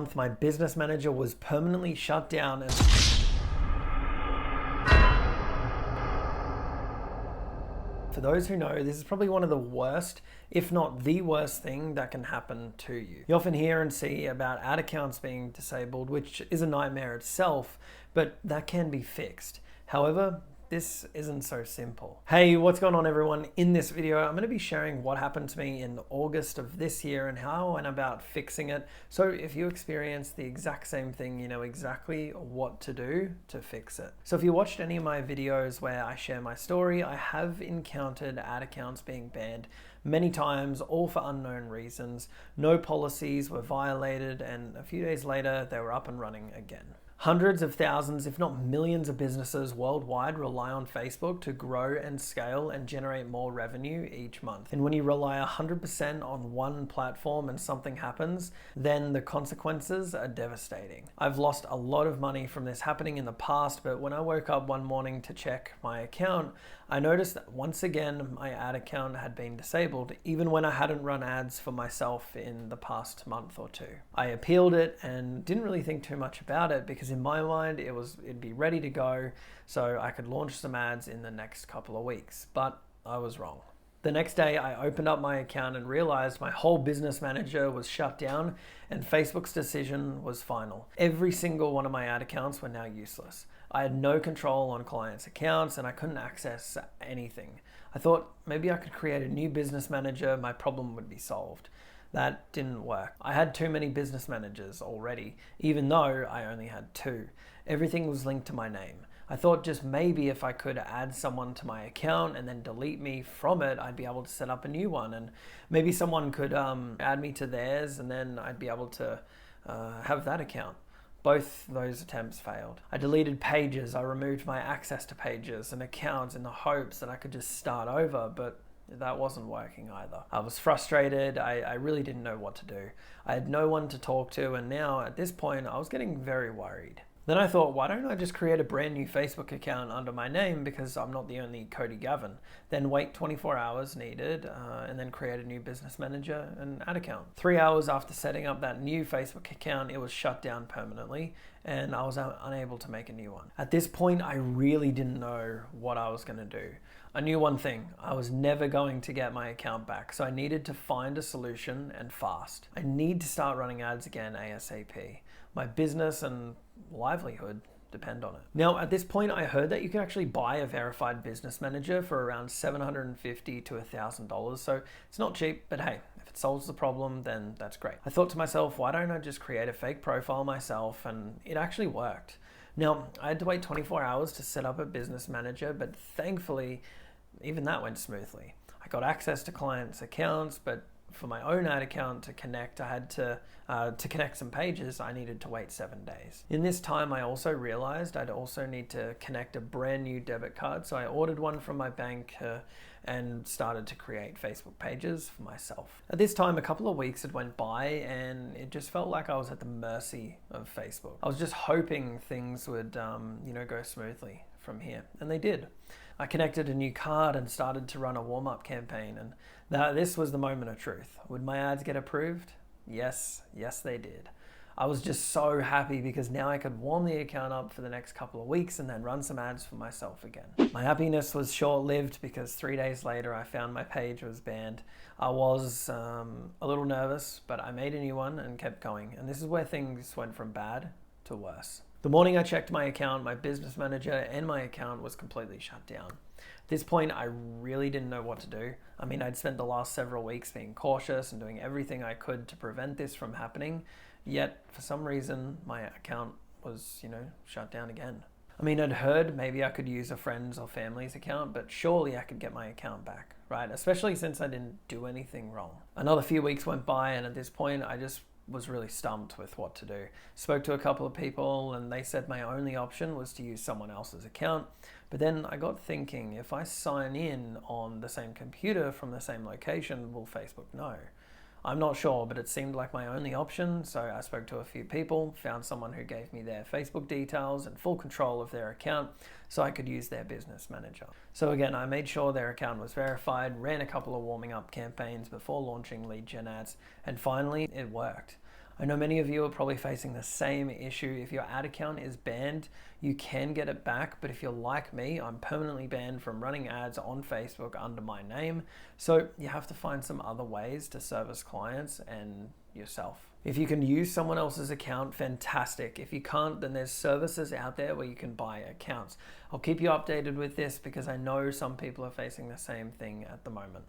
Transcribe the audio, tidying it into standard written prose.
month, my business manager was permanently shut down and for those who know, this is probably one of the worst, if not the worst thing that can happen to you. You often hear and see about ad accounts being disabled, which is a nightmare itself, but that can be fixed. However, this isn't so simple. Hey, what's going on everyone? In this video, I'm going to be sharing what happened to me in August of this year and how I went about fixing it. So if you experience the exact same thing, you know exactly what to do to fix it. So if you watched any of my videos where I share my story, I have encountered ad accounts being banned many times, all for unknown reasons. No policies were violated, and a few days later, they were up and running again. Hundreds of thousands, if not millions of businesses worldwide rely on Facebook to grow and scale and generate more revenue each month. And when you rely 100% on one platform and something happens, then the consequences are devastating. I've lost a lot of money from this happening in the past, but when I woke up one morning to check my account, I noticed that once again, my ad account had been disabled, even when I hadn't run ads for myself in the past month or two. I appealed it and didn't really think too much about it because in my mind, it'd be ready to go so I could launch some ads in the next couple of weeks, but I was wrong. The next day, I opened up my account and realized my whole business manager was shut down and Facebook's decision was final. Every single one of my ad accounts were now useless. I had no control on clients' accounts and I couldn't access anything. I thought maybe I could create a new business manager, my problem would be solved. That didn't work. I had too many business managers already, even though I only had two. Everything was linked to my name. I thought just maybe if I could add someone to my account and then delete me from it, I'd be able to set up a new one, and maybe someone could add me to theirs and then I'd be able to have that account. Both those attempts failed. I deleted pages, I removed my access to pages and accounts in the hopes that I could just start over, but that wasn't working either. I was frustrated, I really didn't know what to do. I had no one to talk to, and now at this point I was getting very worried. Then I thought, why don't I just create a brand new Facebook account under my name because I'm not the only Cody Gavin. Then wait 24 hours needed and then create a new business manager and ad account. 3 hours after setting up that new Facebook account, it was shut down permanently and I was unable to make a new one. At this point, I really didn't know what I was going to do. I knew one thing, I was never going to get my account back, so I needed to find a solution and fast. I need to start running ads again ASAP. My business and livelihood depend on it. Now, at this point, I heard that you can actually buy a verified business manager for around $750 to $1,000. So it's not cheap, but hey, if it solves the problem, then that's great. I thought to myself, why don't I just create a fake profile myself? And it actually worked. Now, I had to wait 24 hours to set up a business manager, but thankfully, even that went smoothly. I got access to clients' accounts, but for my own ad account to connect, I had to connect some pages, I needed to wait 7 days. In this time, I also realized I'd also need to connect a brand new debit card. So I ordered one from my bank and started to create Facebook pages for myself. At this time, a couple of weeks had went by and it just felt like I was at the mercy of Facebook. I was just hoping things would, go smoothly from here, and they did. I connected a new card and started to run a warm-up campaign, and this was the moment of truth. Would my ads get approved? Yes, they did. I was just so happy because now I could warm the account up for the next couple of weeks and then run some ads for myself again. My happiness was short-lived because 3 days later I found my page was banned. I was a little nervous, but I made a new one and kept going, and this is where things went from bad to worse. The morning I checked my account, my business manager and my account was completely shut down. At this point, I really didn't know what to do. I mean, I'd spent the last several weeks being cautious and doing everything I could to prevent this from happening, yet for some reason, my account was, shut down again. I mean, I'd heard maybe I could use a friend's or family's account, but surely I could get my account back, right? Especially since I didn't do anything wrong. Another few weeks went by, and at this point, I just was really stumped with what to do. Spoke to a couple of people and they said my only option was to use someone else's account. But then I got thinking, if I sign in on the same computer from the same location, will Facebook know? I'm not sure, but it seemed like my only option, so I spoke to a few people, found someone who gave me their Facebook details and full control of their account so I could use their business manager. So again, I made sure their account was verified, ran a couple of warming up campaigns before launching lead gen ads, and finally it worked. I know many of you are probably facing the same issue. If your ad account is banned, you can get it back, but if you're like me, I'm permanently banned from running ads on Facebook under my name. So you have to find some other ways to service clients and yourself. If you can use someone else's account, fantastic. If you can't, then there's services out there where you can buy accounts. I'll keep you updated with this because I know some people are facing the same thing at the moment.